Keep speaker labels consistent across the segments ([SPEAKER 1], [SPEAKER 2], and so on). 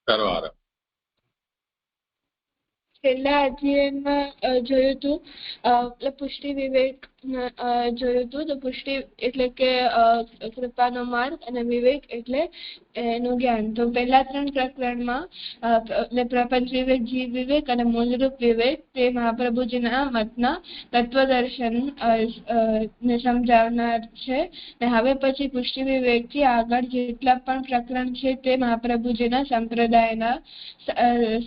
[SPEAKER 1] કરો આરંભ.
[SPEAKER 2] છેલ્લા અધ્યાયમાં જોયું હતું પુષ્ટિ વિવેક જોયું હતું. તો પુષ્ટિ એટલે કે કૃપાનો માર્ગ અને વિવેક એટલે એનું જ્ઞાન. તો પહેલા 3 પ્રકરણમાં પ્રપંચ વિવેક, જીવ વિવેક અને મૂળરૂપ વિવેક તે મહાપ્રભુજીના મતના તત્વદર્શન ને સમજાવનાર છે. ને હવે પછી પુષ્ટિ વિવેક થી આગળ જેટલા પણ પ્રકરણ છે તે મહાપ્રભુજીના સંપ્રદાયના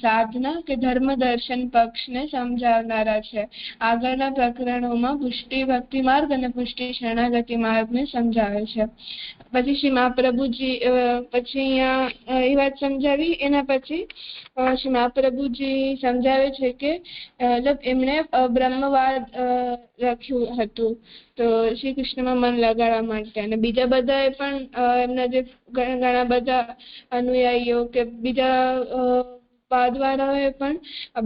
[SPEAKER 2] સાધના કે ધર્મ દર્શન પક્ષને સમજાવનારા છે. આગળના પ્રકરણોમાં પુષ્ટિ ભક્તિ માર્ગ અને પુષ્ટિ શરણાગતિ માર્ગને સમજાવે છે. પછી શ્રી મહાપ્રભુજી પછી અહીંયા એ વાત સમજાવી. એના પછી શ્રી મહાપ્રભુજી સમજાવે છે કે એમણે બ્રહ્મવાદ લખ્યું હતું તો શ્રી કૃષ્ણમાં મન લગાડવા માટે. અને બીજા બધાએ પણ એમના જે ઘણા બધા અનુયાયીઓ કે બીજા વાદવાળાઓએ પણ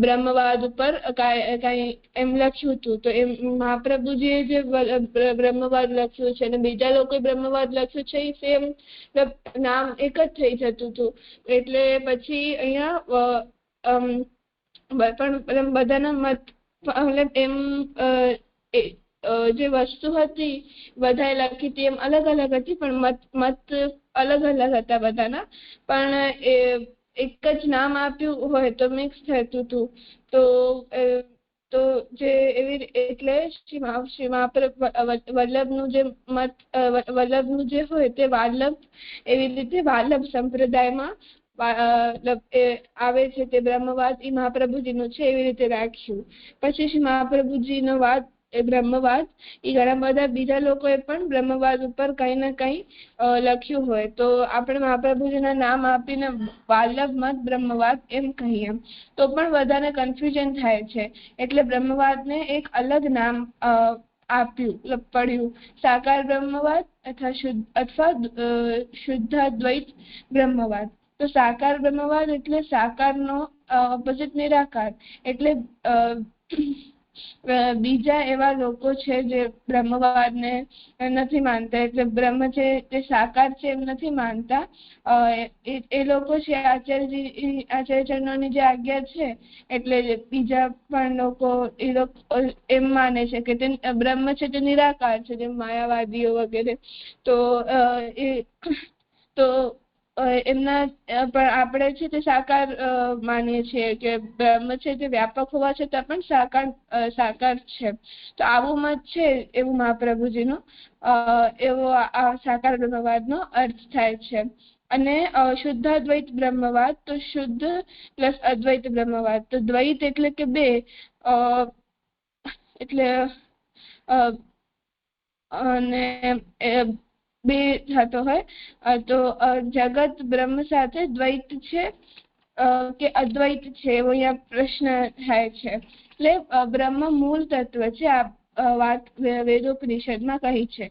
[SPEAKER 2] બ્રહ્મવાદ ઉપર કઈ એમ લખ્યું હતું. તો એમ મહાપ્રભુજીએ જે બ્રહ્મવાદ લખ્યું છે અને બીજા લોકોએ બ્રહ્મવાદ લખ્યું છે એ સેમ નામ એક જ થઈ જતું હતું. એટલે પછી અહીંયા પણ બધાના મત એમ જે વસ્તુ હતી બધાએ લખી હતી એમ અલગ અલગ હતી, પણ મત અલગ અલગ હતા બધાના. પણ એક જ નામ આપ્યું હોય તો મિક્સ થતું હતું. તો જે એવી એટલે શ્રી વલ્લભનું જે મત વલ્લભનું જે હોય તે વાલ્લભ એવી રીતે વાલ્લભ સંપ્રદાયમાં આવે છે. તે બ્રહ્મવાદ એ મહાપ્રભુજીનું છે એવી રીતે રાખ્યું. પછી શ્રી મહાપ્રભુજીનો વાદ એ બ્રહ્મવાદ એ ઘણા બધા બીજા લોકોએ પણ બ્રહ્મવાદ ઉપર કઈ ને કઈ લખ્યું હોય તો આપણે મહાપ્રભુજીના નામ આપીને વાલ્લભ મત બ્રહ્મવાદ એમ કહીએ તો પણ બધાને કન્ફ્યુઝન થાય છે. એટલે બ્રહ્મવાદને એક અલગ નામ આપ્યું પડ્યું, સાકાર બ્રહ્મવાદ અથવા શુદ્ધાદ્વૈત બ્રહ્મવાદ. તો સાકાર બ્રહ્મવાદ એટલે સાકારનો ઓપોઝિટ નિરાકાર. એટલે બીજા એવા લોકો છે જે બ્રહ્મવાદને નથી માનતા, એટલે બ્રહ્મ છે તે સાકાર છે એમ નથી માનતા. એ લોકો છે આચાર્યચરણોની જે આજ્ઞા છે એટલે બીજા પણ લોકો એમ માને છે કે તે બ્રહ્મ છે તે નિરાકાર છે, જેમ માયાવાદીઓ વગેરે. તો એમના પણ આપણે છે તે સાકાર માનીએ છીએ કે બ્રહ્મ છે તે વ્યાપક હોવા છતાં પણ સાકાર છે. તો આવું મત છે એવું મહાપ્રભુજીનું એવો આ સાકાર બ્રહ્મવાદનો અર્થ થાય છે. અને શુદ્ધાદ્વૈત બ્રહ્મવાદ તો શુદ્ધ પ્લસ અદ્વૈત બ્રહ્મવાદ. તો દ્વૈત એટલે કે બે એટલે અને બે થતો હોય તો જગત બ્રહ્મ સાથે દ્વૈત છે કે અદ્વૈત છે એવો અહીંયા પ્રશ્ન થાય છે. એટલે બ્રહ્મ મૂળ તત્વ છે. આ વાત વેદોપનિષદમાં કહી છે.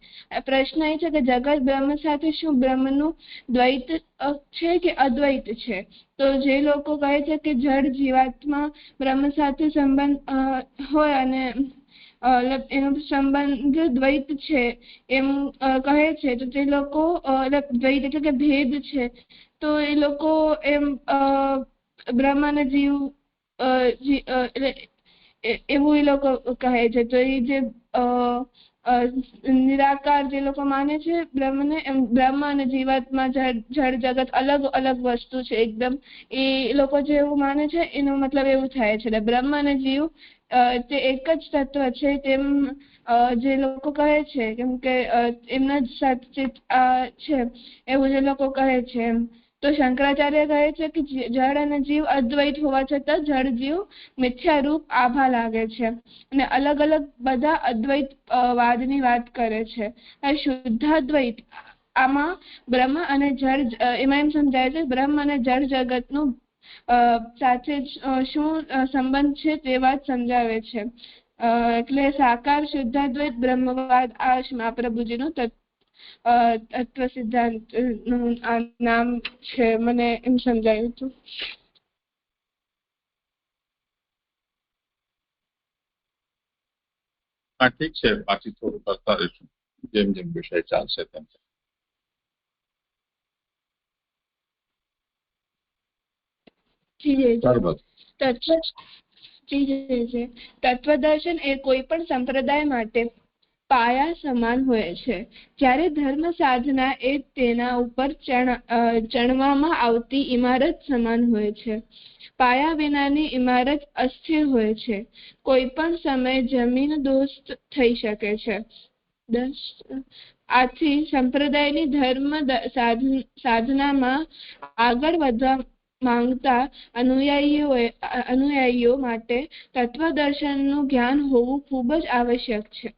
[SPEAKER 2] પ્રશ્ન એ છે કે જગત બ્રહ્મ સાથે શું બ્રહ્મનું દ્વૈત છે કે અદ્વૈત છે? તો જે લોકો કહે છે કે જળ જીવાત્મા બ્રહ્મ સાથે સંબંધ હોય અને એનો સંબંધ દ્વૈત છે એમ કહે છે તો તે લોકો દ્વૈત એટલે કે ભેદ છે. તો એ લોકો એમ બ્રહ્મ અને જીવ એવું એ લોકો કહે છે. તો એ જે નિરાકાર જે લોકો માને છે બ્રહ્મને, એમ બ્રહ્મ અને જીવાત્મા જળ જગત અલગ અલગ વસ્તુ છે એકદમ. એ લોકો જે એવું માને છે એનો મતલબ એવું થાય છે બ્રહ્મ અને જીવ તે એક જ તત્વ છે તેમ જે લોકો કહે છે, કેમ કે એમના જ સચિત છે એવું જે લોકો કહે છે. તો શંકરાચાર્ય કહે છે કે જળ અને જીવ અદ્વૈત હોવા છતાં જળ જીવ મિથ્યા રૂપ આભા લાગે છે અને અલગ અલગ બધા અદ્વૈત વાદની વાત કરે છે. શુદ્ધાદ્વૈત આમાં બ્રહ્મ અને જળ એમાં એમ સમજાય છે બ્રહ્મ અને જળ જગતનું સાથે શું સંબંધ છે તે વાત સમજાવે છે. એટલે સાકાર શુદ્ધાદ્વૈત બ્રહ્મવાદ આ મહાપ્રભુજીનું તત્વ સિદ્ધાંત નું આ નામ છે. મને એમ સમજાયું હતું.
[SPEAKER 1] હા, ઠીક છે. પાછી થોડું કરતા રહીશું જેમ જેમ વિષય ચાલશે તેમ.
[SPEAKER 2] તત્વદર્શન એ કોઈ પણ સંપ્રદાય માટે પાયા સમાન હોય છે, જ્યારે ધર્મ સાધના એ તેના ઉપર ચણવામાં આવતી ઇમારત સમાન હોય છે. પાયા વિનાની ઇમારત અસ્થિર હોય છે, કોઈ પણ સમયે જમીન દોસ્ત થઈ શકે છે. આથી સંપ્રદાયની ધર્મ સાધનામાં આગળ વધવા માંગતા અનુયાયીઓ માટે તત્વદર્શનનું જ્ઞાન હોવું ખૂબ જ આવશ્યક છે.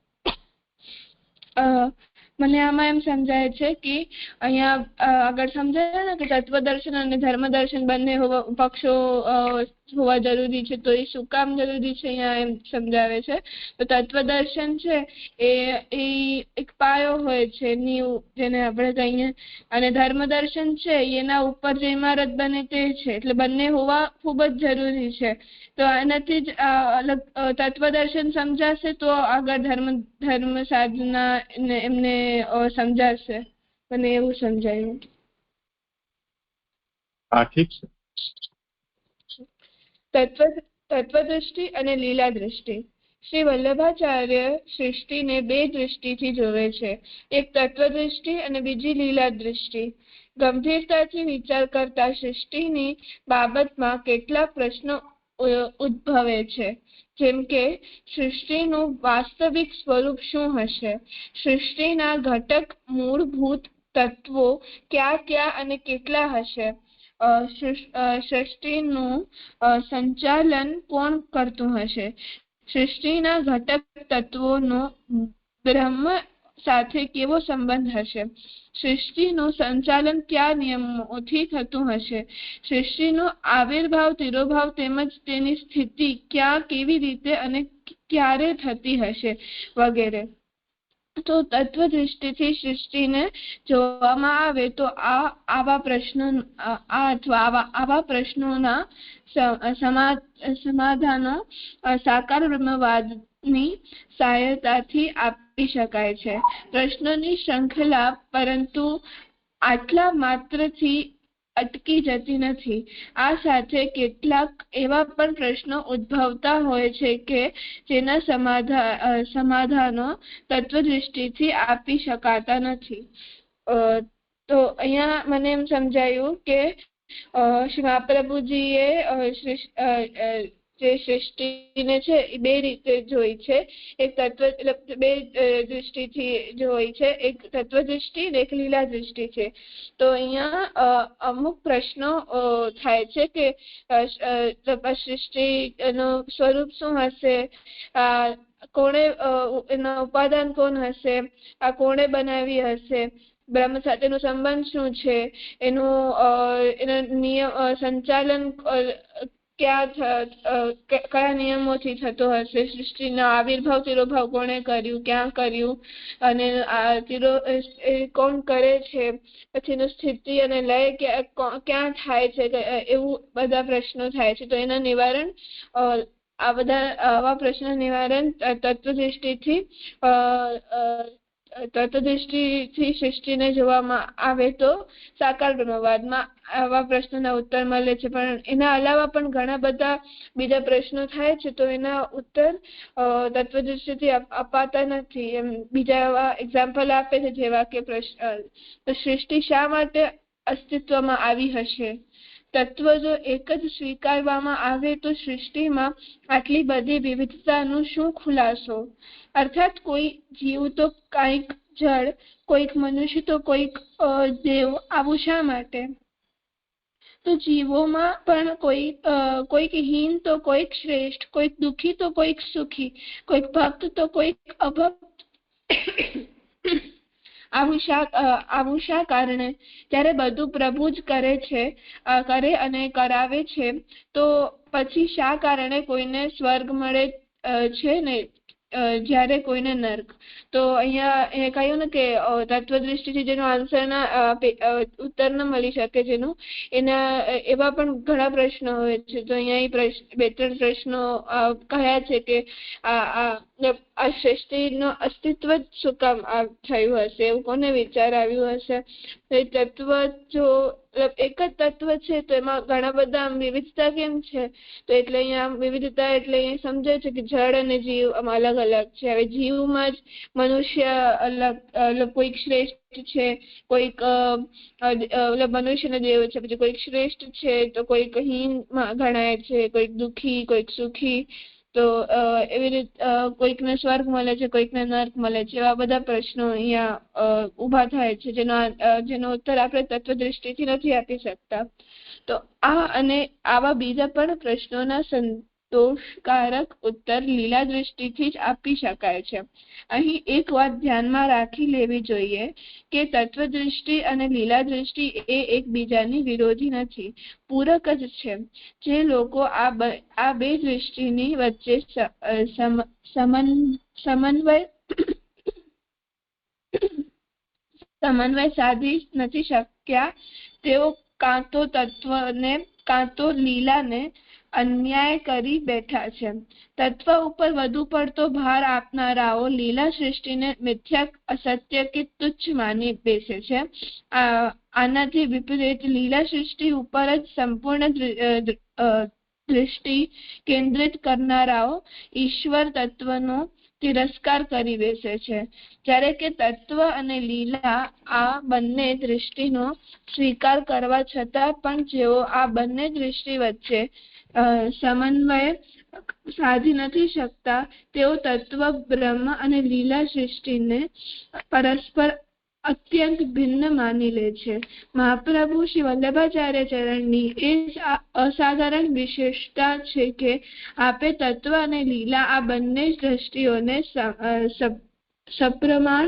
[SPEAKER 2] મને આમાં એમ સમજાય છે કે અહીંયા આગળ સમજાય ને કે તત્વદર્શન અને ધર્મદર્શન બંને પક્ષો હોવા જરૂરી છે, તો એ શું કામ જરૂરી છે અહીંયા એમ સમજાવે છે. તો તત્વદર્શન છે એ એક પાયો હોય છે, નીવ જેને આપણે કહીએ, અને ધર્મદર્શન છે એના ઉપર જે ઇમારત બને તે છે, એટલે બંને હોવા ખૂબ જ જરૂરી છે. તો આનાથી જ અલગ તત્વદર્શન સમજાશે તો આગળ ધર્મ સાધના એમને સમજાશે. મને એવું સમજાયું. તત્વદૃષ્ટિ અને લીલા દૃષ્ટિ. શ્રી વલ્લભાચાર્ય સૃષ્ટિને બે દૃષ્ટિથી જોવે છે, એક તત્વદૃષ્ટિ અને બીજી લીલા દૃષ્ટિ. ગંભીરતાથી વિચાર કરતા સૃષ્ટિની બાબતમાં કેટલાક પ્રશ્નો ઉદ્ભવે છે, જેમ કે સૃષ્ટિનું વાસ્તવિક સ્વરૂપ શું હશે, સૃષ્ટિના ઘટક મૂળભૂત તત્વો ક્યાં અને કેટલા હશે, સૃષ્ટિનું સંચાલન કોણ કરતું હશે, સૃષ્ટિના ઘટક તત્વોનો બ્રહ્મ સાથે કેવો સંબંધ હશે, સૃષ્ટિનું સંચાલન કયા નિયમોથી થતું હશે, સૃષ્ટિનો આવિર્ભાવ તિરોભાવ તેમજ તેની સ્થિતિ ક્યાં, કેવી રીતે અને ક્યારે થતી હશે વગેરે. તો તત્વદૃષ્ટિથી સૃષ્ટિને જોવામાં આવે તો આવા પ્રશ્નોના સમાધાનો સાકાર બ્રહ્મવાદની સહાયતાથી આપી શકાય છે. પ્રશ્નોની શૃંખલા પરંતુ આટલા માત્રથી અટકી જતી નથી. આ સાથે કેટલાક એવા પણ પ્રશ્નો ઉદ્ભવતા હોય છે કે જેના સમાધાનો તત્વદૃષ્ટિથી આપી શકાતા નથી. તો અહીંયા મને એમ સમજાયું કે શ્રી મહાપ્રભુજીએ જે સૃષ્ટિને છે એ બે રીતે જોઈ છે, એક બે દૃષ્ટિથી જોઈ છે, એક તત્વદૃષ્ટિ અને એક લીલા દૃષ્ટિ છે. તો અહીંયા અમુક પ્રશ્નો થાય છે કે સૃષ્ટિનું સ્વરૂપ શું હશે, કોણે એના ઉપાદાન કોણ હશે, આ કોણે બનાવી હશે, બ્રહ્મ સાથેનો સંબંધ શું છે, એનું નિયમ સંચાલન કયા નિયમોથી થતો હશે, સૃષ્ટિના આવિર્ભાવ તિરોભાવ કોણે કર્યું, ક્યાં કર્યું, અને કોણ કરે છે, પછી એનું સ્થિતિ અને લય ક્યાં થાય છે, એવું બધા પ્રશ્નો થાય છે. તો એના નિવારણ આવા પ્રશ્નો નિવારણ તત્વદૃષ્ટિથી સૃષ્ટિને જોવામાં આવે તો સાકાર બ્રહ્મવાદમાં આવા પ્રશ્નોના ઉત્તર મળે છે. પણ એના અલાવા પણ ઘણા બધા બીજા પ્રશ્નો થાય છે, તો એના ઉત્તર તત્વદૃષ્ટિથી અપાતા નથી. એમ બીજા એવા એક્ઝામ્પલ આપે છે, જેવા કે સૃષ્ટિ શા માટે અસ્તિત્વમાં આવી હશે, તત્વ જો એક જ સ્વીકારવામાં આવે તો સૃષ્ટિમાં આટલી બધી વિવિધતાનું શું ખુલાસો, અર્થાત કોઈ જીવ તો કંઈક જળ, કોઈક મનુષ્ય તો કોઈક દેવ, આવું શા માટે? તો જીવોમાં પણ કોઈક હીન તો કોઈક શ્રેષ્ઠ, કોઈક દુઃખી તો કોઈક સુખી, કોઈક ભક્ત તો કોઈક અભક્ત, આવું શા કારણે? ત્યારે બધું પ્રભુ જ કરે અને કરાવે છે, તો પછી શા કારણે કોઈને સ્વર્ગ મળે છે ને જ્યારે કોઈને નર્ક? તો અહીંયા કહ્યું ને કે તત્વદૃષ્ટિથી જેનો આન્સર ઉત્તર ન મળી શકે, જેનું એવા પણ ઘણા પ્રશ્નો હોય છે. તો અહીંયા બે ત્રણ પ્રશ્નો કહ્યા છે કે આ સૃષ્ટિનો અસ્તિત્વ જ શું કામ થયું હશે, એવું કોને વિચાર આવ્યું હશે? એ તત્વ જો એક જ તત્વ છે તો એમાં ઘણા બધા વિવિધતા કેમ છે? તો એટલે અહીંયા વિવિધતા એટલે અહીંયા સમજાય છે કે જળ અને જીવ આમાં અલગ અલગ છે. હવે જીવમાં જ મનુષ્ય અલગ, કોઈક શ્રેષ્ઠ છે, કોઈક મનુષ્યનો દેવ છે, પછી કોઈક શ્રેષ્ઠ છે તો કોઈક હીન ગણાય છે, કોઈક દુઃખી, કોઈક સુખી. તો એવી રીતે કોઈકને સ્વર્ગ મળે છે, કોઈકને નર્ક મળે છે. એવા બધા પ્રશ્નો અહીંયા ઊભા થાય છે જેનો ઉત્તર આપણે તત્વદૃષ્ટિથી નથી આપી શકતા. તો આ અને આવા બીજા પણ પ્રશ્નોના સંતોષકારક ઉત્તર લીલા દૃષ્ટિથી જ આપી શકાય છે. અહીં એક વાત ધ્યાનમાં રાખી લેવી જોઈએ કે તત્વદૃષ્ટિ અને લીલા દૃષ્ટિ એ એકબીજાની વિરોધી નથી, પૂરક જ છે. જે લોકો આ બે દૃષ્ટિની વચ્ચે સમન્વય સાધી નથી શક્યા તેઓ કાં તો તત્વને કાં તો લીલાને અન્યાય કરી બેઠા છે. તત્વ ઉપર વધુ પડતો ભાર આપનારાઓ લીલા સૃષ્ટિને મિથ્યા, અસત્ય કે તુચ્છ માની બેસે છે. આનાથી વિપરીત લીલા સૃષ્ટિ ઉપર જ સંપૂર્ણ દૃષ્ટિ કેન્દ્રિત કરનારાઓ ઈશ્વર તત્વનો તિરસ્કાર કરી બેસે છે. જ્યારે કે તત્વ અને લીલા આ બંને દૃષ્ટિનો સ્વીકાર કરવા છતાં પણ જેઓ આ બંને દૃષ્ટિ વચ્ચે સમન્વય સાધી નથી શકતા તેઓ તત્વ, બ્રહ્મ અને લીલા સૃષ્ટિને પરસ્પર અત્યંત ભિન્ન માની લે છે. મહાપ્રભુ શ્રી વલ્લભાચાર્ય ચરણની એ અસાધારણ વિશેષતા છે કે આપે તત્વ અને લીલા આ બંને દ્રષ્ટિઓને સપ્રમાણ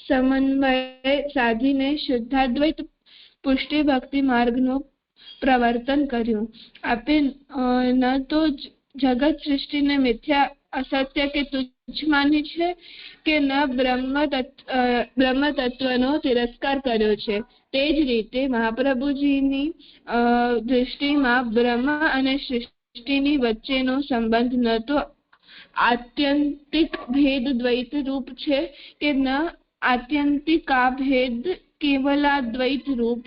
[SPEAKER 2] સમન્વય સાધીને શુદ્ધાદ્વૈત પુષ્ટિ ભક્તિ માર્ગનું પ્રવર્તન કર્યું. આપે ન તો જગત સૃષ્ટિને મિથ્યા, અસત્ય કે તુચ્છ માની છે કે ન બ્રહ્મ તત્વનો તિરસ્કાર કર્યો છે. તે જ રીતે મહાપ્રભુજીની દૃષ્ટિમાં બ્રહ્મ અને સૃષ્ટિની વચ્ચેનો સંબંધ ન તો આત્યંતિક ભેદ દ્વૈત રૂપ છે કે ન આત્યંતિકાભેદ કેવલાદ્વૈત રૂપ.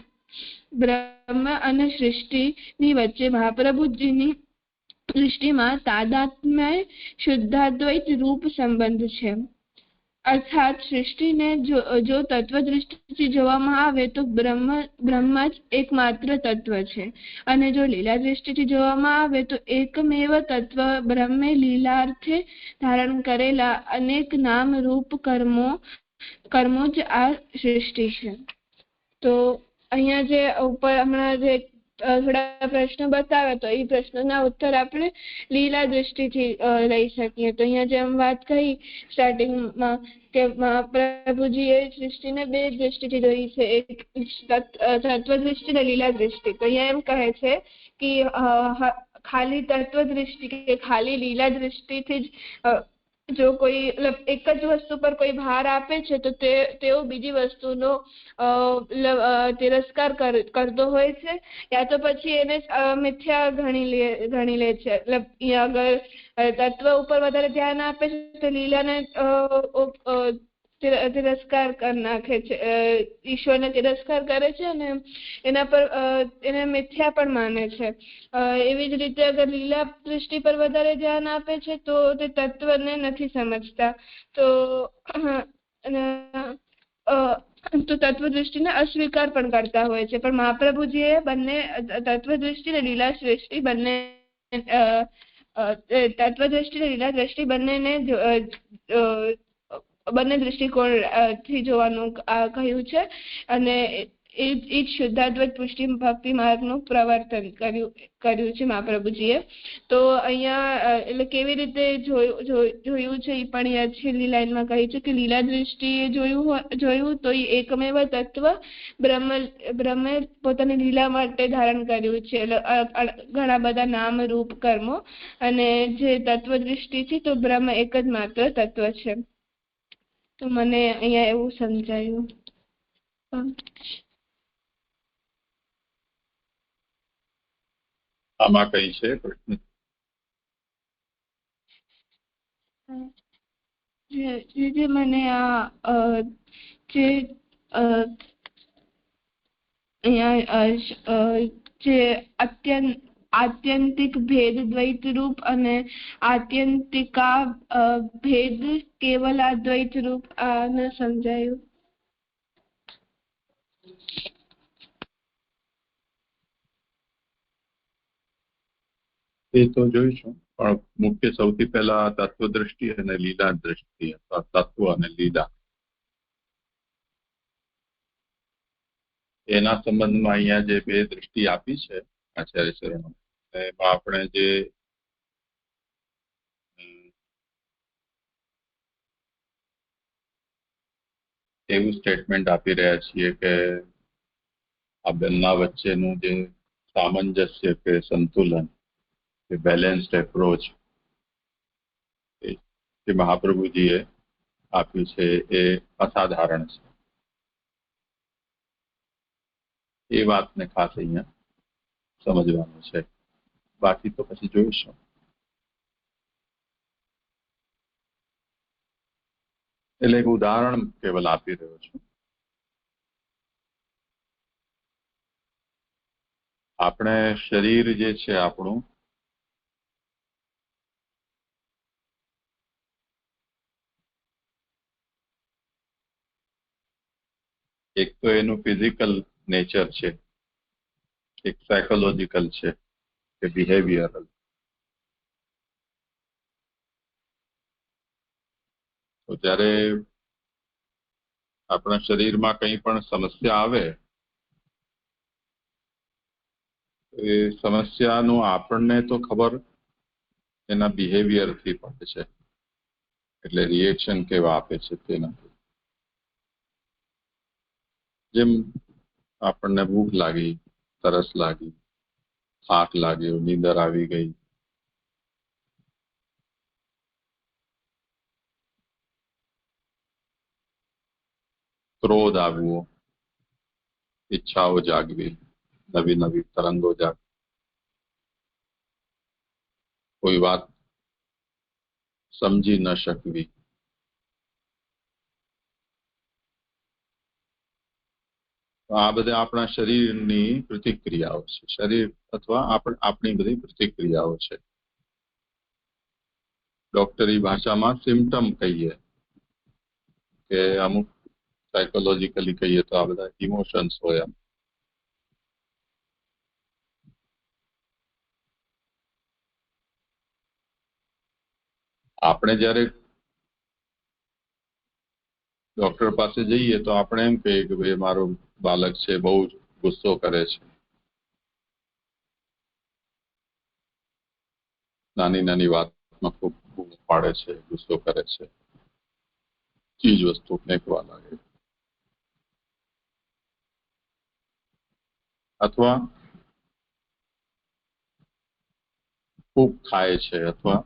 [SPEAKER 2] બ્રહ્મ અને સૃષ્ટિની વચ્ચે મહાપ્રભુજીની દૃષ્ટિમાં તાદાત્મ્ય શુદ્ધાદ્વૈત રૂપ સંબંધ છે. અર્થાત સૃષ્ટિને જો તત્વ દૃષ્ટિથી જોવામાં આવે તો બ્રહ્મ જ એકમાત્ર તત્વ છે, અને જો લીલા દૃષ્ટિથી જોવામાં આવે તો એકમેવ તત્વ બ્રહ્મે લીલાર્થે ધારણ કરેલા અનેક નામ રૂપ કર્મો જ આ સૃષ્ટિ છે. તો અહીંયા જે ઉપર હમણાં જે થોડા પ્રશ્નો બતાવ્યા તો એ પ્રશ્નોના ઉત્તર આપણે લીલા દૃષ્ટિથી લઈ શકીએ. તો અહીંયા જેમ વાત કહી સ્ટાર્ટિંગમાં કે મહાપ્રભુજીએ સૃષ્ટિને બે દૃષ્ટિથી જોઈ છે, એક તત્વ દૃષ્ટિ અને લીલા દૃષ્ટિ. તો અહીંયા એમ કહે છે કે ખાલી તત્વ દૃષ્ટિ કે ખાલી લીલા દૃષ્ટિથી જ જો કોઈ એક જ વસ્તુ પર કોઈ ભાર આપે છે તો તેઓ બીજી વસ્તુનો તિરસ્કાર કરતો હોય છે, યા તો પછી એને મિથ્યા ગણી લે છે. અગર તત્વ ઉપર વધારે ધ્યાન આપે છે તો લીલાને તિરસ્કાર કરી નાખે છે, ઈશ્વરને તિરસ્કાર કરે છે અને એના પર એને મિથ્યા પણ માને છે. એવી જ રીતે અગર લીલા દૃષ્ટિ પર વધારે ધ્યાન આપે છે તો તે તત્વને નથી સમજતા, તો તત્વ દૃષ્ટિને અસ્વીકાર પણ કરતા હોય છે. પણ મહાપ્રભુજીએ બંને તત્વ દૃષ્ટિ અને લીલા દૃષ્ટિ બંને તત્વ દૃષ્ટિ અને લીલા દૃષ્ટિ બંને દૃષ્ટિકોણથી જોવાનું કહ્યું છે, અને એ જ શુદ્ધાદ્વૈત પુષ્ટિ ભક્તિ માર્ગનું પ્રવર્તન કર્યું છે મહાપ્રભુજીએ. તો અહીંયા એટલે કેવી રીતે જોયું છે એ પણ અહીંયા છેલ્લી લાઈનમાં કહી છે કે લીલા દૃષ્ટિએ જોયું તો એ એકમેવ તત્વ બ્રહ્મે પોતાની લીલા માટે ધારણ કર્યું છે, ઘણા બધા નામ રૂપ કર્મો, અને જે તત્વ દૃષ્ટિથી તો બ્રહ્મ એક જ માત્ર તત્વ છે. તો મને અહીંયા એવું સમજાયું.
[SPEAKER 1] આમાં કઈ છે પ્રશ્ન?
[SPEAKER 2] જે મને આ જે અહીંયા જે આત્યંતિક ભેદ દ્વૈત રૂપ અને આત્યંતિકા ભેદ કેવલ અદ્વૈત રૂપ આને સમજાયું.
[SPEAKER 1] એ તો જોઈશું, પણ મુખ્ય સૌથી પહેલા તત્વ દ્રષ્ટિ અને લીલા દ્રષ્ટિ અથવા તત્વ અને લીલા એના સંબંધમાં અહીંયા જે બે દ્રષ્ટિ આપી છે આચાર્ય શરણો, એમાં આપણે જે એવું સ્ટેટમેન્ટ આપી રહ્યા છીએ કે આ બંને વચ્ચેનું જે સામંજસ્ય કે સંતુલન કે બેલેન્સ્ડ એપ્રોચ જે મહાપ્રભુજીએ આપ્યું છે એ અસાધારણ છે. એ વાતને ખાસ અહીંયા સમજવાનું છે. બાકી તો પછી જોઈશું. એટલે એક ઉદાહરણ કેવલ આપી રહ્યો છું. આપણે શરીર જે છે આપણું, એક તો એનું ફિઝિકલ નેચર છે, એક સાયકોલોજીકલ છે કે બિહેવિયરલ. તો જ્યારે આપણા શરીરમાં કંઈ પણ સમસ્યા આવે, એ સમસ્યાનું આપણને તો ખબર એના બિહેવિયરથી પડે છે, એટલે રિએક્શન કેવા આપે છે તેનાથી. જેમ આપણને ભૂખ લાગી, તરસ લાગી, થાક લાગ્યો, નીંદર આવી ગઈ, ક્રોધ આવવો, ઈચ્છાઓ જાગવી, નવી નવી તરંગો જાગવી, કોઈ વાત સમજી ન શકવી, આ બધા આપણા શરીરની પ્રતિક્રિયાઓ છે. શરીર અથવા આપણી બધી પ્રતિક્રિયાઓ છે. ડોક્ટરી ભાષામાં સિમ્પટમ કહીએ કે અમુક સાયકોલોજીકલી કહીએ તો આ બધા ઇમોશન્સ હોય. આપણે જ્યારે ડોક્ટર પાસે જઈએ તો આપણે એમ કહીએ કે ભાઈ મારો બાળક છે બહુ ગુસ્સો કરે છે, નાની નાની વાતમાં ખૂબ બૂમ પાડે છે, ગુસ્સો કરે છે, ચીજ વસ્તુ ફેંકવા લાગે, અથવા ખૂબ ખાય છે, અથવા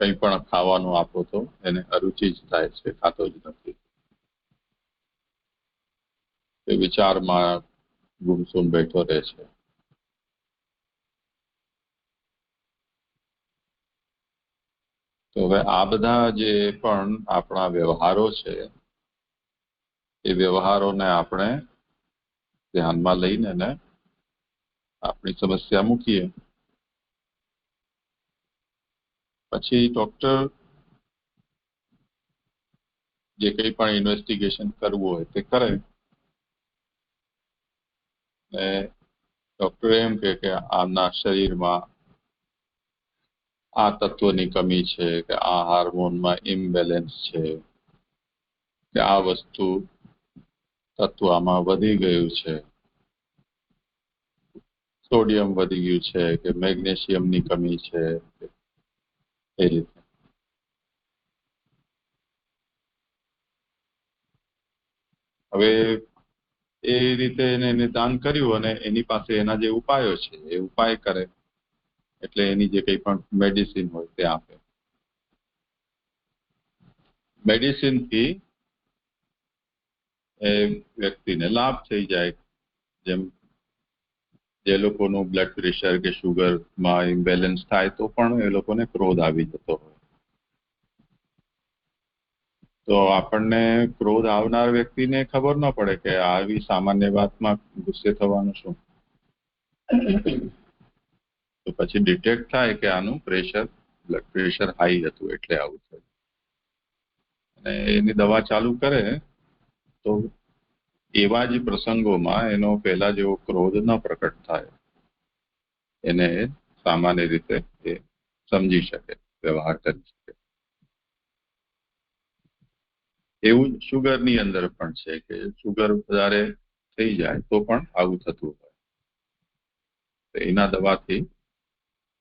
[SPEAKER 1] કંઈ પણ ખાવાનું આપો તો એને અરુચિ જ થાય છે, ખાતો જ નથી. એ વિચારમાં ગુમસુમ બેઠો રહે છે. તો હવે આ બધા જે પણ આપણા વ્યવહારો છે, એ વ્યવહારોને આપણે ધ્યાનમાં લઈને ને આપણી સમસ્યા મૂકીએ. પછી ડોક્ટર જે કંઈ પણ ઇન્વેસ્ટિગેશન કરવું હોય તે કરે. ને ડોક્ટર એમ કે આના શરીરમાં આ તત્વની કમી છે, કે આ હાર્મોનમાં ઇમ્બેલેન્સ છે, કે આ વસ્તુ તત્વ આમાં વધી ગયું છે, સોડિયમ વધી ગયું છે, કે મેગ્નેશિયમની કમી છે, એ રીતે. હવે એ રીતે એને નિદાન કર્યું અને એની પાસે એના જે ઉપાયો છે એ ઉપાય કરે, એટલે એની જે કંઈ પણ મેડિસિન હોય તે આપે. મેડિસિનથી એ વ્યક્તિને લાભ થઈ જાય. જેમ જે લોકોનું બ્લડ પ્રેશર કે શુગરમાં ઇમ્બેલેન્સ થાય તો પણ એ લોકોને ક્રોધ આવી જતો હોય. તો આપણને ક્રોધ આવનાર વ્યક્તિને ખબર ન પડે કે આવી સામાન્ય વાતમાં ગુસ્સે થવાનું શું. તો પછી ડિટેક્ટ થાય કે આનું બ્લડ પ્રેશર હાઈ હતું એટલે આવું થયું, અને એની દવા ચાલુ કરે તો એવા જ પ્રસંગોમાં એનો પહેલા જેવો ક્રોધ ન પ્રકટ થાય, એને સામાન્ય રીતે એ સમજી શકે, વ્યવહાર કરી શકે. એવું જ શુગરની અંદર પણ છે કે શુગર વધારે થઈ જાય તો પણ આવું થતું હોય, તો એના દવાથી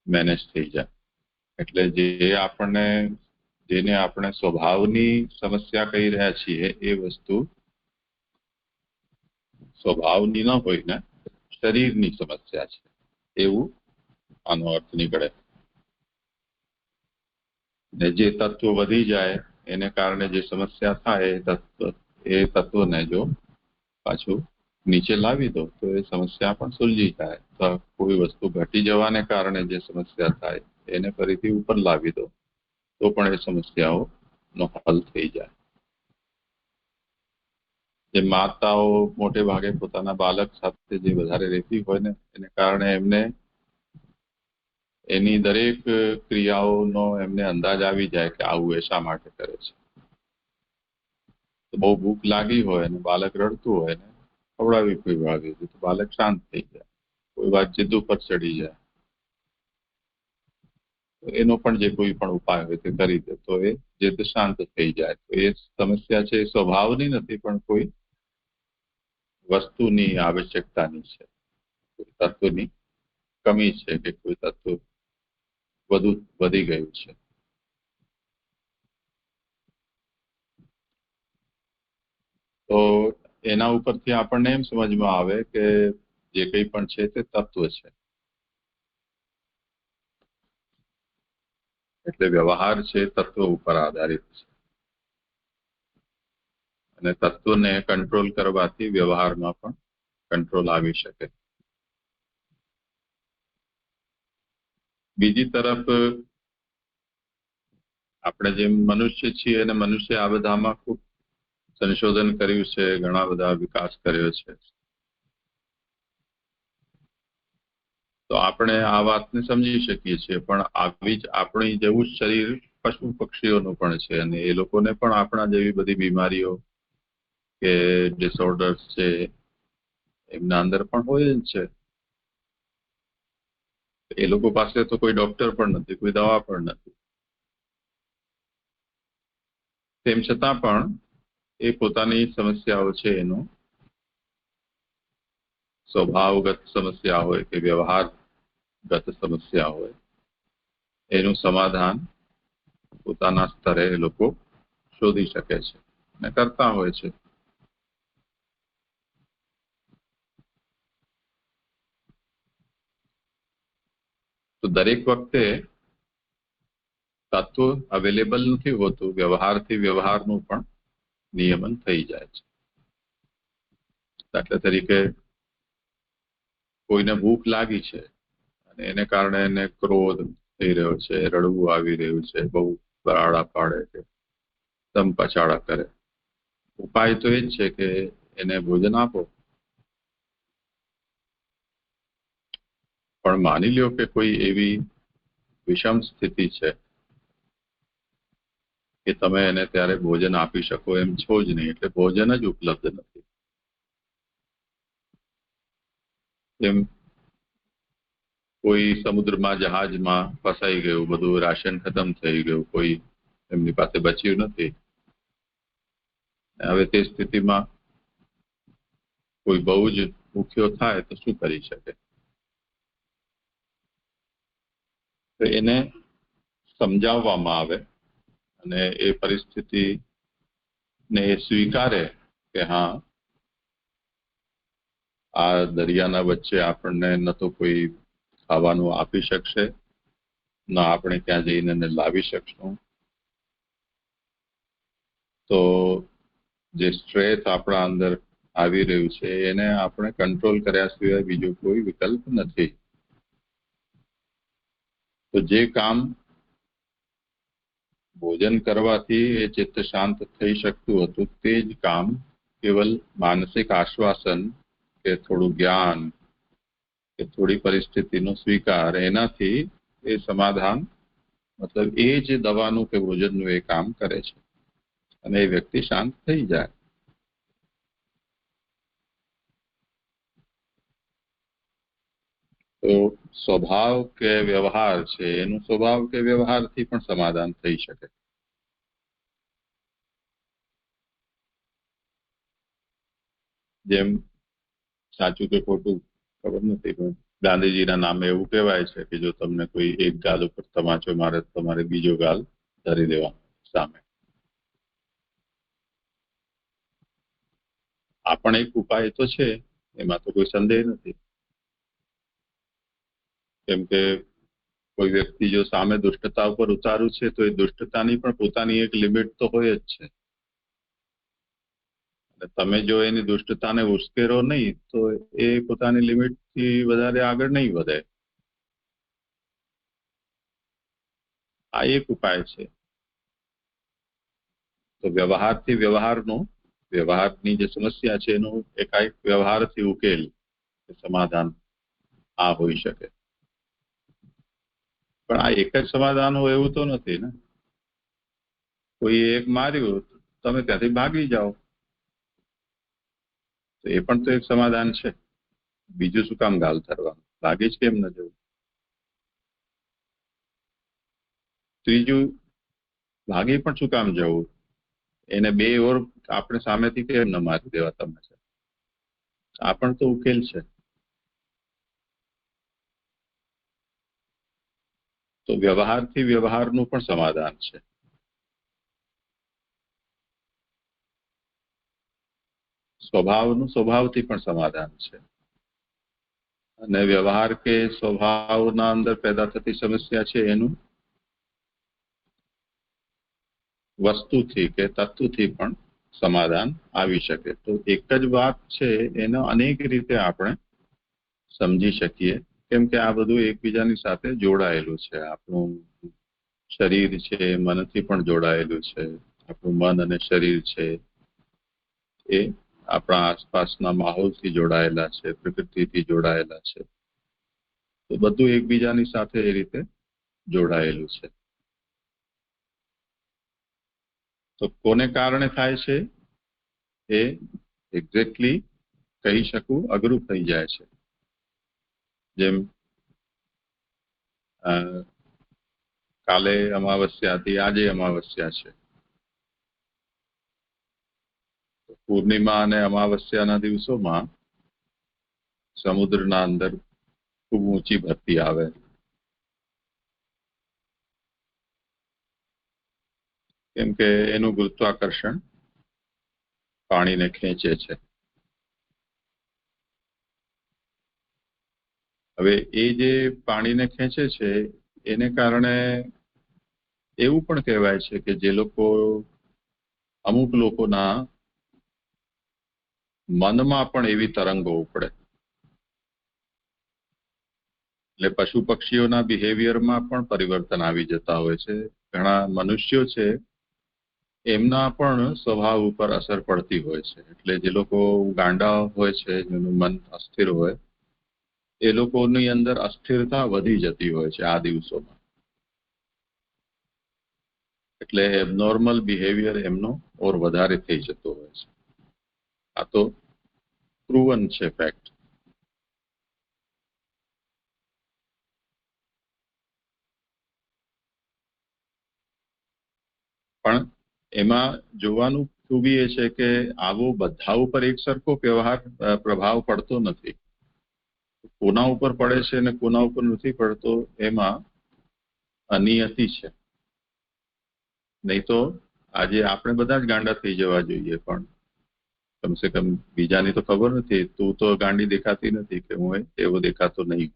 [SPEAKER 1] મેનેજ થઈ જાય. એટલે જેને આપણે સ્વભાવની સમસ્યા કહી રહ્યા છીએ એ વસ્તુ સ્વભાવની ન હોય ને શરીરની સમસ્યા છે, એવું આનો અર્થ નીકળે. ને જે તત્વો વધી જાય એને કારણે જે સમસ્યા થાય એ તત્વને જો પાછું નીચે લાવી દો તો એ સમસ્યા પણ સુલજી જાય. તો કોઈ વસ્તુ ઘટી જવાને કારણે જે સમસ્યા થાય એને ફરીથી ઉપર લાવી દો તો પણ એ સમસ્યાઓનો હલ થઈ જાય. જે માતાઓ મોટે ભાગે પોતાના બાળક સાથે જે વધારે રહેતી હોય ને એને કારણે એમને એની દરેક ક્રિયાઓનો એમને અંદાજ આવી જાય કે આવું એ શા માટે કરે છે. તો બહુ ભૂખ લાગી હોય અને બાળક રડતું હોય ને ખવડાવી પીવડાવી તો બાળક શાંત થઈ જાય, કોઈ વાત જીદ ઉપર ચડી જાય તો એનો પણ જે કોઈ પણ ઉપાય હોય તે કરી દે તો એ જીદ શાંત થઈ જાય. તો એ સમસ્યા છે એ સ્વભાવની નથી પણ કોઈ વસ્તુની આવશ્યકતાની છે, કોઈ તત્વની કમી છે કે કોઈ તત્વ વધી ગયું છે. તો એના ઉપરથી આપણને એમ સમજમાં આવે કે જે કંઈ પણ છે તે તત્વ છે. એટલે વ્યવહાર છે તત્વ ઉપર આધારિત છે, અને તત્વને કંટ્રોલ કરવાથી વ્યવહારમાં પણ કંટ્રોલ આવી શકે. બીજી તરફ આપણે જેમ મનુષ્ય છીએ અને મનુષ્ય આ બધામાં ખૂબ સંશોધન કર્યું છે, ઘણા બધા વિકાસ કર્યો છે, તો આપણે આ વાતને સમજી શકીએ છીએ. પણ આવી જ આપણી જેવું જ શરીર પશુ પક્ષીઓનું પણ છે, અને એ લોકોને પણ આપણા જેવી બધી બીમારીઓ કે ડિસઓર્ડર્સ છે એમના અંદર પણ હોય જ છે. એ લોકો પાસે તો કોઈ ડોક્ટર પણ નથી, કોઈ દવા પણ નથી. તેમ છતાં પણ એ પોતાની સમસ્યાઓ છે એનો સ્વભાવગત સમસ્યા હોય કે વ્યવહારગત સમસ્યા હોય એનું સમાધાન પોતાના સ્તરે એ લોકો શોધી શકે છે અને કરતા હોય છે. તો દરેક વખતે તત્વ અવેલેબલ નથી હોતું, વ્યવહારથી વ્યવહારનું પણ નિયમન થઈ જાય છે. દાખલા તરીકે કોઈને ભૂખ લાગી છે અને એને કારણે એને ક્રોધ થઈ રહ્યો છે, રડવું આવી રહ્યું છે, બહુ બરાડા પાડે છે, દમ પછાડા કરે. ઉપાય તો એ જ છે કે એને ભોજન આપો. પણ માની લ્યો કે કોઈ એવી વિષમ સ્થિતિ છે કે તમે એને ત્યારે ભોજન આપી શકો એમ છો જ નહીં, એટલે ભોજન જ ઉપલબ્ધ નથી. એમ કોઈ સમુદ્રમાં જહાજમાં ફસાઈ ગયું, બધું રાશન ખતમ થઈ ગયું, કોઈ એમની પાસે બચ્યું નથી. હવે તે સ્થિતિમાં કોઈ બહુ જ ભૂખ્યો થાય તો શું કરી શકે? તો એને સમજાવવામાં આવે અને એ પરિસ્થિતિને એ સ્વીકારે કે હા, આ દરિયાના વચ્ચે આપણને ન તો કોઈ ખાવાનું આપી શકશે, ન આપણે ત્યાં જઈને એને લાવી શકશું. તો જે સ્ટ્રેસ આપણા અંદર આવી રહ્યું છે એને આપણે કંટ્રોલ કર્યા સિવાય બીજો કોઈ વિકલ્પ નથી. તો જે કામ ભોજન કરવાથી એ ચિત્ત શાંત થઈ શકતું હતું, તે જ કામ કેવલ માનસિક આશ્વાસન કે થોડું જ્ઞાન કે થોડી પરિસ્થિતિનો સ્વીકાર, એનાથી એ સમાધાન, મતલબ એ જ દવાનું કે ભોજનનું એ કામ કરે છે અને એ વ્યક્તિ શાંત થઈ જાય. તો સ્વભાવ કે વ્યવહાર છે, એનું સ્વભાવ કે વ્યવહારથી પણ સમાધાન થઈ શકે. જેમ સાચું કે ખોટું ખબર નથી, પણ ગાંધીજીના નામે એવું કહેવાય છે કે જો તમને કોઈ એક ગાલ ઉપર તમાચો મારે, તમારે બીજો ગાલ ધરી દેવાનો સામે. આ પણ એક ઉપાય તો છે, એમાં તો કોઈ સંદેહ નથી. કેમ કે કોઈ વ્યક્તિ જો સામે દુષ્ટતા ઉપર ઉતારું છે, તો એ દુષ્ટતાની પણ પોતાની એક લિમિટ તો હોય જ છે. તમે જો એની દુષ્ટતાને ઉશ્કેરો નહીં, તો એ પોતાની લિમિટથી વધારે આગળ નહીં વધે. આ એક ઉપાય છે. તો વ્યવહારથી વ્યવહારની જે સમસ્યા છે એનો એકાએક વ્યવહારથી ઉકેલ, સમાધાન આ હોઈ શકે. પણ આ એક જ સમાધાન હોય એવું તો નથી ને. કોઈ એક માર્યું, તમે ત્યાંથી ભાગી જાઓ, તો એ પણ તો એક સમાધાન છે. બીજું શું કામ ગાલ ધરવાનું, ભાગી જ કેમ ન જવું. ત્રીજું, ભાગી પણ શું કામ જવું, એને બે ઓર આપણે સામેથી કેમ ન મારી દેવા તમે છે. આ પણ તો ઉકેલ છે. તો વ્યવહારથી વ્યવહારનું પણ સમાધાન છે. સ્વભાવનું સ્વભાવથી પણ સમાધાન છે. અને વ્યવહાર કે સ્વભાવના અંદર પેદા થતી સમસ્યા છે એનું વસ્તુથી કે તત્વથી પણ સમાધાન આવી શકે. તો એક જ વાત છે, એને અનેક રીતે આપણે સમજી શકીએ, કેમ કે આ બધું એકબીજાની સાથે જોડાયેલું છે. આપણું શરીર છે મનથી પણ જોડાયેલું છે. આપણું મન અને શરીર છે એ આપણા આસપાસના માહોલથી જોડાયેલા છે, પ્રકૃતિથી જોડાયેલા છે. તો બધું એકબીજાની સાથે એ રીતે જોડાયેલું છે. તો કોને કારણે થાય છે એ એક્ઝેક્ટલી કહી શકવું અઘરું થઈ જાય છે. જેમ કાલે અમાવસ્યા હતી, આજે અમાવસ્યા છે. પૂર્ણિમા અને અમાવસ્યાના દિવસોમાં સમુદ્રના અંદર ખૂબ ઊંચી ભરતી આવે. કેમ કે એનું ગુરુત્વાકર્ષણ પાણીને ખેંચે છે. હવે એ જે પાણીને ખેંચે છે એને કારણે એવું પણ કહેવાય છે કે જે લોકો, અમુક લોકોના મનમાં પણ એવી તરંગો ઉપડે. એટલે પશુ પક્ષીઓના બિહેવિયરમાં પણ પરિવર્તન આવી જતા હોય છે. ઘણા મનુષ્યો છે એમના પણ સ્વભાવ ઉપર અસર પડતી હોય છે. એટલે જે લોકો ગાંડા હોય છે, જેનું મન અસ્થિર હોય, એ લોકોની અંદર અસ્થિરતા વધી જતી હોય છે આ દિવસોમાં. એટલે એબનોર્મલ બિહેવિયર એમનો ઓર વધારે થઈ જતો હોય છે. આ તો પ્રૂવન છે ફેક્ટ. પણ એમાં જોવાનું ખૂબી એ છે કે આવો બધા ઉપર એક સરખો પ્રભાવ પડતો નથી. કોના ઉપર પડે છે અને કોના ઉપર નથી પડતો એમાં અનિયતિ છે. નહીં તો આજે આપણે બધા જ ગાંડા થઈ જવા જોઈએ, પણ કમસે કમ બીજાની તો ખબર નથી. તું તો ગાંડી દેખાતી નથી કે હું એવો દેખાતો નહીં.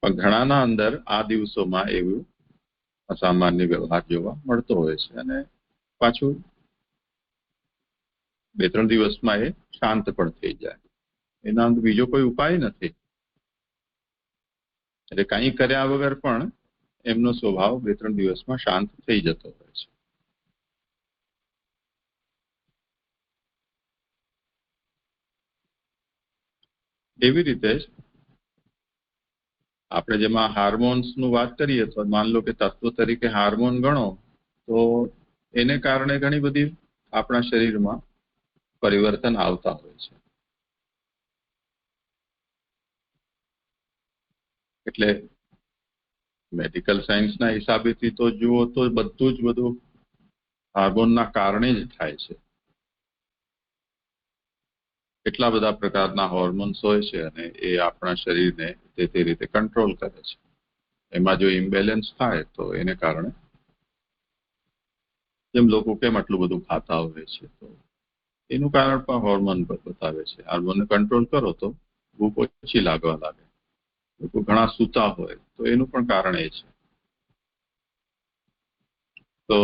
[SPEAKER 1] પણ ઘણાના અંદર આ દિવસોમાં એવું અસામાન્ય વ્યવહાર જોવા મળતો હોય છે અને પાછું 2-3 દિવસમાં એ શાંત પણ થઈ જાય. એના અંદર બીજો કોઈ ઉપાય નથી. એટલે કંઈ કર્યા વગર પણ એમનો સ્વભાવ 2-3 દિવસમાં શાંત થઈ જતો હોય છે. એવી રીતે જ આપણે જેમાં હાર્મોન્સનું વાત કરીએ તો માન લો કે તત્વ તરીકે હાર્મોન ગણો તો એને કારણે ઘણી બધી આપણા શરીરમાં પરિવર્તન આવતા હોય છે. એટલે મેડિકલ સાયન્સના હિસાબેથી તો જુઓ તો બધું હાર્મોનના કારણે જ થાય છે. એટલા બધા પ્રકારના હોર્મોન્સ હોય છે અને એ આપણા શરીરને તે રીતે કંટ્રોલ કરે છે. એમાં જો ઇમ્બેલેન્સ થાય તો એને કારણે જેમ લોકો કેમ આટલું બધું ખાતા હોય છે તો એનું કારણ પણ હોર્મોન પર બતાવે છે. હાર્મોનને કંટ્રોલ કરો તો ભૂખ ઓછી લાગવા લાગે. લોકો ઘણા સૂતા હોય તો એનું પણ કારણ એ છે. તો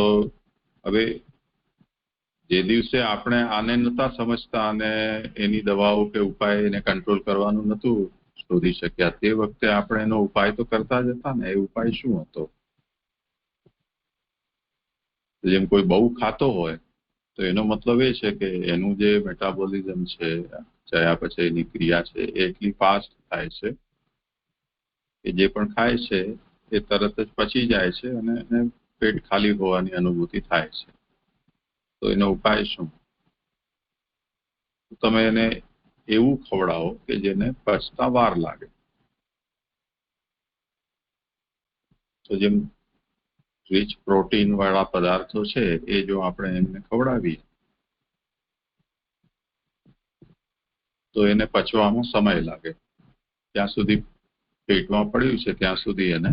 [SPEAKER 1] હવે જે દિવસે આપણે આને નતા સમજતા અને એની દવાઓ કે ઉપાય એને કંટ્રોલ કરવાનું નતું શોધી શક્યા તે વખતે આપણે એનો ઉપાય તો કરતા જ હતા ને. એ ઉપાય શું હતો? જેમ કોઈ બહુ ખાતો હોય તો એનો મતલબ એ છે કે એનું જે મેટાબોલિઝમ છે ચયાપચયની ક્રિયા છે એ એટલી ફાસ્ટ થાય છે કે જે પણ ખાય છે એ તરત જ પચી જાય છે અને એને પેટ ખાલી હોવાની અનુભૂતિ થાય છે. તો એનો ઉપાય શું? તમે એને એવું ખવડાવો કે જેને પચતા વાર લાગે. તો જેમ રીચ પ્રોટીન વાળા પદાર્થો છે એ જો આપણે એમને ખવડાવીએ તો એને પચવામાં સમય લાગે. ત્યાં સુધી પેટમાં પડ્યું છે ત્યાં સુધી એને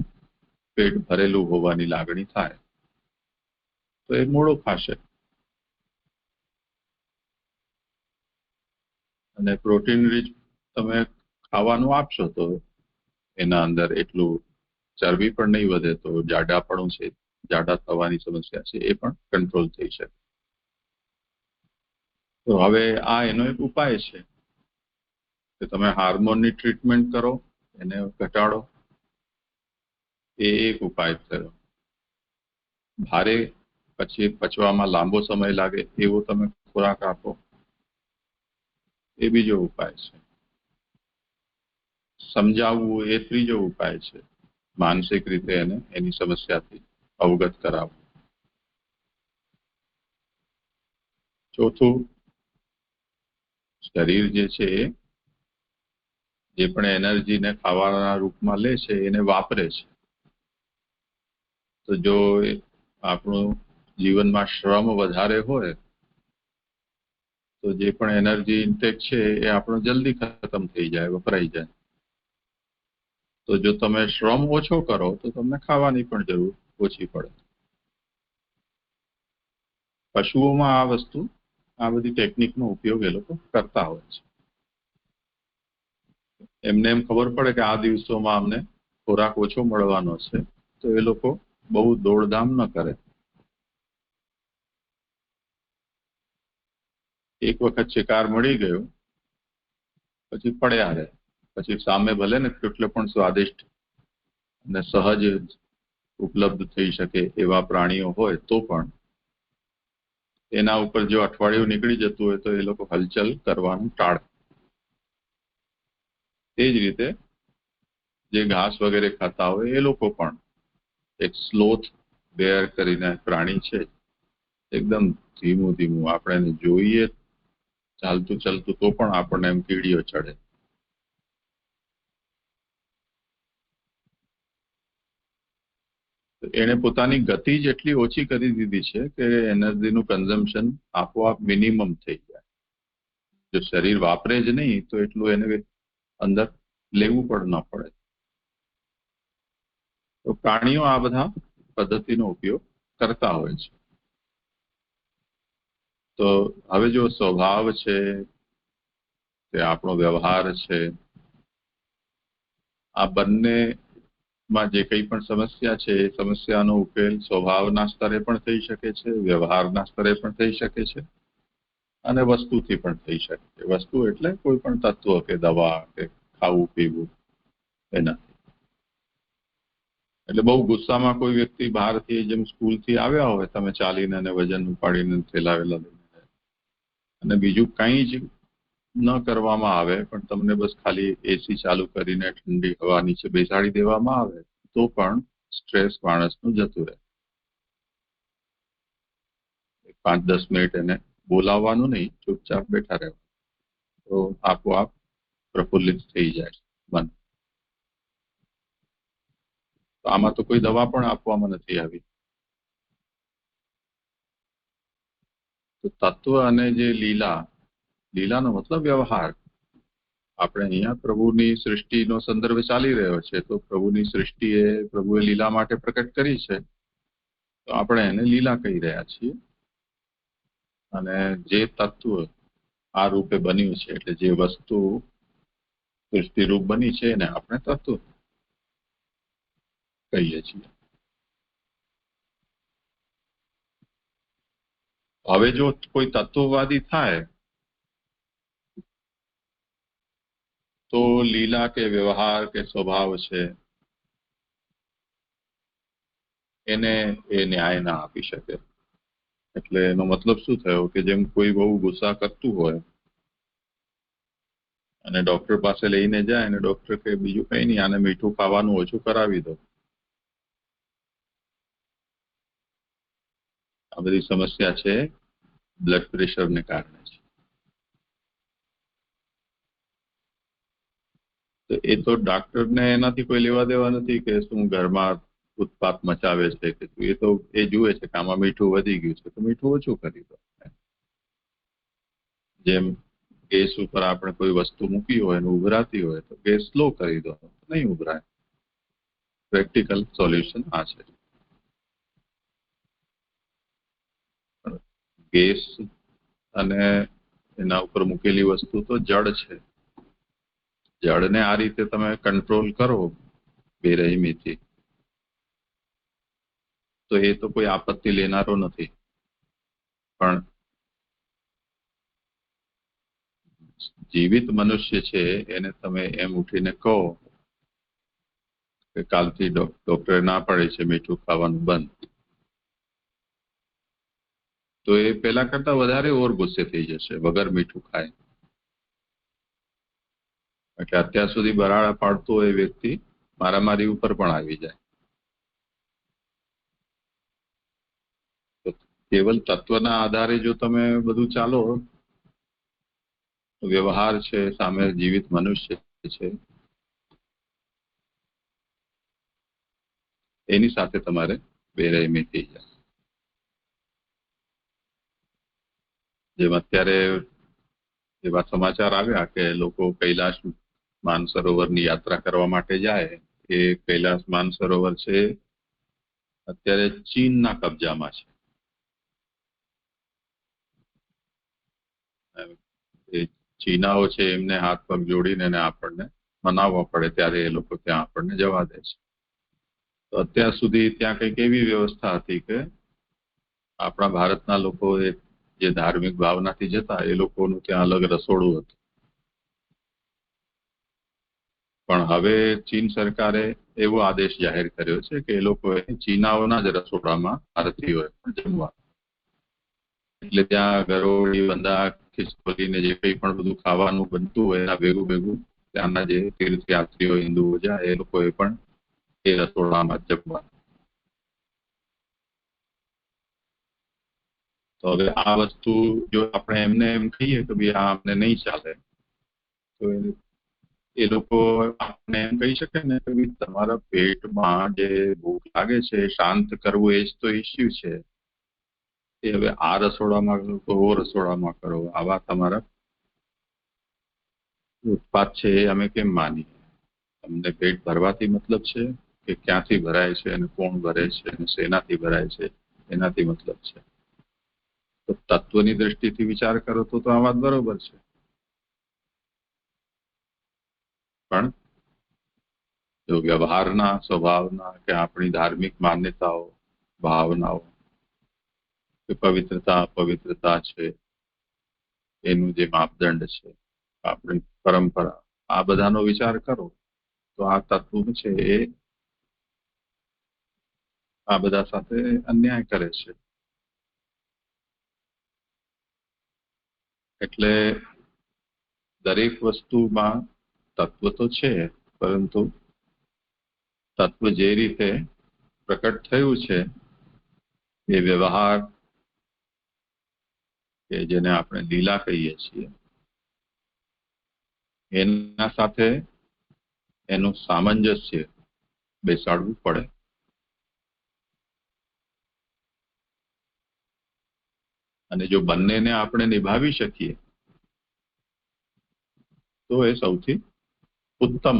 [SPEAKER 1] પેટ ભરેલું હોવાની લાગણી થાય તો એ મોડો ખાશે. અને પ્રોટીન રીચ તમે ખાવાનું આપશો તો એના અંદર એટલું ચરબી પણ નહીં વધે તો જાડાપણું છે, જાડા થવાની સમસ્યા છે એ પણ કંટ્રોલ થઈ શકે. તો હવે આ એનો એક ઉપાય છે કે તમે હાર્મોનની ટ્રીટમેન્ટ કરો, એને ઘટાડો. એ એક ઉપાય થયો. ભારે પછી પચવામાં લાંબો સમય લાગે એવો તમે ખોરાક આપો, એ બીજો ઉપાય છે. સમજાવવું એ ત્રીજો ઉપાય છે. માનસિક રીતે એને એની સમસ્યાથી અવગત કરાવવું. ચોથું, શરીર જે છે જે પણ એનર્જીને ખાવાના રૂપમાં લે છે એને વાપરે છે. તો જો આપણું જીવનમાં શ્રમ વધારે હોય તો જે પણ એનર્જી ઇન્ટેક છે એ આપણો જલ્દી ખતમ થઈ જાય, વપરાઈ જાય. તો જો તમે શ્રમ ઓછો કરો તો તમને ખાવાની પણ જરૂર ઓછી પડે. પશુઓમાં આ વસ્તુ, આ બધી ટેકનિકનો ઉપયોગ એ લોકો કરતા હોય છે. એમને એમ ખબર પડે કે આ દિવસોમાં અમને ખોરાક ઓછો મળવાનો છે તો એ લોકો બહુ દોડધામ ન કરે. એક વખત શિકાર મળી ગયો પછી પડ્યા રહે. પછી સામે ભલે ને કેટલો પણ સ્વાદિષ્ટ અને સહજ ઉપલબ્ધ થઈ શકે એવા પ્રાણીઓ હોય તો પણ એના ઉપર જો અઠવાડિયું નીકળી જતું હોય તો એ લોકો હલચલ કરવાનું ટાળે. તે જ રીતે જે ઘાસ વગેરે ખાતા હોય એ લોકો પણ, એક સ્લોથ બેર કરીને પ્રાણી છે, એકદમ ધીમું ધીમું આપણે એને જોઈએ ચાલતું ચાલતું તો પણ આપણને એમ કીડીઓ ચડે. એને પોતાની ગતિ જ એટલી ઓછી કરી દીધી છે કે એનર્જીનું કન્ઝમ્પશન આપોઆપ મિનિમમ થઈ જાય. જો શરીર વાપરે જ નહીં તો એટલું એને અંદર લેવું પણ ન પડે. તો પ્રાણીઓ આ બધા પદ્ધતિનો ઉપયોગ કરતા હોય છે. તો હવે જો સ્વભાવ છે કે આપણો વ્યવહાર છે, આ બંનેમાં જે કંઈ પણ સમસ્યા છે એ સમસ્યાનો ઉકેલ સ્વભાવના સ્તરે પણ થઈ શકે છે, વ્યવહારના સ્તરે પણ થઈ શકે છે અને વસ્તુથી પણ થઈ શકે છે. વસ્તુ એટલે કોઈ પણ તત્વ કે દવા કે ખાવું પીવું એના. એટલે બહુ ગુસ્સામાં કોઈ વ્યક્તિ બહારથી જેમ સ્કૂલથી આવ્યા હોય, તમે ચાલીને અને વજન ઉપાડીને થેલાવેલા લઈને, અને બીજું કંઈ જ ન કરવામાં આવે, પણ તમને બસ ખાલી એસી ચાલુ કરીને ઠંડી હવા નીચે બેસાડી દેવામાં આવે, તો પણ સ્ટ્રેસ માણસનું જતું રહે. 5-10 મિનિટ એને બોલાવવાનું નહીં, ચૂપચાપ બેઠા રહેવાનું, તો આપોઆપ પ્રફુલ્લિત થઈ જાય મન. તો આમાં તો કોઈ દવા પણ આપવામાં નથી આવી. તો તત્વ અને જે લીલાનો મતલબ વ્યવહાર. આપણે અહીંયા પ્રભુની સૃષ્ટિનો સંદર્ભ ચાલી રહ્યો છે, તો પ્રભુની સૃષ્ટિ એ પ્રભુએ લીલા માટે પ્રકટ કરી છે, તો આપણે એને લીલા કહી રહ્યા છીએ. અને જે તત્વ આ રૂપે બન્યું છે, એટલે જે વસ્તુ સૃષ્ટિ રૂપ બની છે, એને આપણે તત્વ કહીએ છીએ. હવે જો કોઈ તત્વવાદી થાય તો લીલા કે વ્યવહાર કે સ્વભાવ છે એને એ ન્યાય ના આપી શકે. એટલે એનો મતલબ શું થયો કે જેમ કોઈ બહુ ગુસ્સા કરતું હોય અને ડોક્ટર પાસે લઈને જાય અને ડોક્ટર કે બીજું કઈ નહીં, આને મીઠું ખાવાનું ઓછું કરાવી દો. આ બધી સમસ્યા છે બ્લડ પ્રેશરને કારણે છે. તો એ તો ડોક્ટરને એનાથી કોઈ લેવા દેવા નથી કે શું ઘરમાં ઉત્પાત મચાવે છે કે એ તો એ જુએ છે કે આમાં મીઠું વધી ગયું છે, તો મીઠું ઓછું કરી દો. જેમ ગેસ ઉપર આપણે કોઈ વસ્તુ મૂકી હોય અને ઉભરાતી હોય તો ગેસ સ્લો કરી દો, નહીં ઉભરાય. પ્રેક્ટિકલ સોલ્યુશન આ છે. ગેસ અને એના ઉપર મૂકેલી વસ્તુ તો જડ છે. જળને આ રીતે તમે કંટ્રોલ કરો બેરહેમીથી, તો એ તો કોઈ આપત્તિ લેનારો નથી. પણ જીવિત મનુષ્ય છે એને તમે એમ ઉઠીને કહો કે કાલથી ડોક્ટરે ના પડે છે મીઠું ખાવાનું બંધ, તો એ પેલા કરતા વધારે ઓર ગુસ્સે થઈ જશે, વગર મીઠું ખાય. એટલે અત્યાર સુધી બરાડા પાડતો એ વ્યક્તિ મારામારી ઉપર પણ આવી જાય. તો કેવલ તત્વના આધારે જો તમે બધું ચાલો, વ્યવહાર છે સામે જીવિત મનુષ્ય છે એની સાથે તમારે બેરહેમી થઈ જાય. જેમ અત્યારે એવા સમાચાર આવ્યા કે લોકો કૈલાશ માનસરોવરની યાત્રા કરવા માટે જાય. એ કૈલાશ માનસરોવર છે અત્યારે ચીનના કબજામાં છે. એ ચીનાઓ છે એમને હાથ પગ જોડીને આપણને મનાવવા પડે ત્યારે એ લોકો ત્યાં આપણને જવા દે છે. તો અત્યાર સુધી ત્યાં કંઈક એવી વ્યવસ્થા હતી કે આપણા ભારતના લોકો જે ધાર્મિક ભાવનાથી જતા એ લોકોનું ત્યાં અલગ રસોડું હતું. પણ હવે ચીન સરકારે એવો આદેશ જાહેર કર્યો છે કે એ લોકોએ ચીનાઓના જ રસોડામાં ભારતીયોએ જમવા. એટલે ત્યાં ગરોળી, બંદા, ખિસકોલીને જે કંઈ પણ બધું ખાવાનું બનતું હોય એના ભેગું ભેગું ત્યાંના જે તીર્થયાત્રીઓ હિન્દુઓ જાય એ લોકોએ પણ એ રસોડામાં જમવા. તો હવે આ વસ્તુ જો આપણે એમને એમ કહીએ કે ભાઈ આ અમને નહીં ચાલે, તો એ લોકો આપણે એમ કહી શકે ને કે ભાઈ તમારા પેટમાં જે ભૂખ લાગે છે શાંત કરવું એ જ તો ઇસ્યુ છે. એ હવે આ રસોડામાં કરો તો ઓ રસોડામાં કરો, આવા તમારા ઉત્પાદ છે એ અમે કેમ માનીએ? તમને પેટ ભરવાથી મતલબ છે કે ક્યાંથી ભરાય છે અને કોણ ભરે છે અને શેનાથી ભરાય છે એનાથી મતલબ છે? તો તત્વની દ્રષ્ટિથી વિચાર કરો તો આ વાત બરોબર છે. પણ જો વ્યવહારના, સ્વભાવના કે આપણી ધાર્મિક માન્યતાઓ, ભાવનાઓ કે પવિત્રતા અપવિત્રતા છે એનું જે માપદંડ છે, આપણી પરંપરા, આ બધાનો વિચાર કરો તો આ તત્વ છે એ આ બધા સાથે અન્યાય કરે છે. એટલે દરેક વસ્તુમાં તત્વ તો છે, પરંતુ તત્વ જે રીતે પ્રકટ થયું છે એ વ્યવહાર કે જેને આપણે લીલા કહીએ છીએ એના સાથે એનું સામંજસ્ય બેસાડવું પડે. અને જો બંનેને આપણે નિભાવી શકીએ તો એ સૌથી ઉત્તમ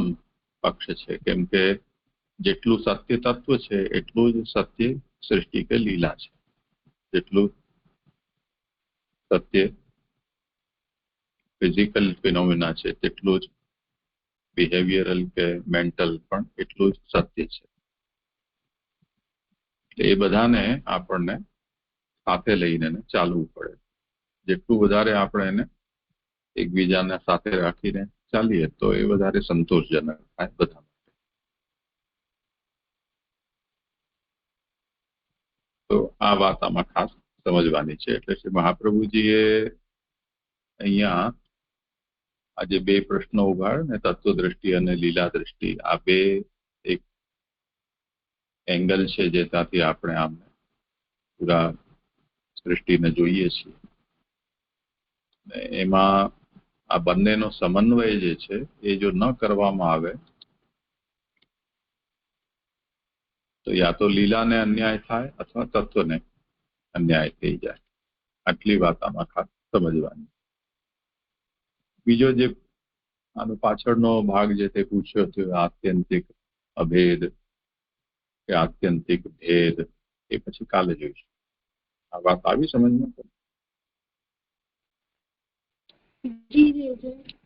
[SPEAKER 1] પક્ષ છે. કેમ કે જેટલું સત્ય તત્વ છે એટલું જ સત્ય સૃષ્ટિ કે લીલા છે. જેટલું સત્ય ફિઝિકલ ફિનોમિના છે તેટલું જ બિહેવિયરલ કે મેન્ટલ પણ એટલું જ સત્ય છે. એટલે એ બધાને આપણને સાથે લઈને ચાલવું પડે. જેટલું વધારે આપણે એને એકબીજાને સાથે રાખીને ચાલીએ તો એ વધારે સંતોષજનક થાય બધા. તો આ વાત આમાં ખાસ સમજવાની છે. એટલે શ્રી મહાપ્રભુજીએ અહીંયા આજે બે પ્રશ્નો ઉગાડ ને તત્વ દ્રષ્ટિ અને લીલા દ્રષ્ટિ, આ બે એક એંગલ છે જેનાથી આપણે આમને પૂરા સૃષ્ટિને જોઈએ છીએ. એમાં આ બંનેનો સમન્વય જે છે એ જો ન કરવામાં આવે તો યા તો લીલાને અન્યાય થાય અથવા તત્વને અન્યાય થઈ જાય. આટલી વાત આમાં ખાસ સમજવાની. બીજો જે આનો પાછળનો ભાગ જે તે પૂછ્યો હતો આત્યંતિક અભેદ કે આત્યંતિક ભેદ, એ પછી કાલે જોઈશું. આ વાત આવી સમજમાં?
[SPEAKER 2] જી જી.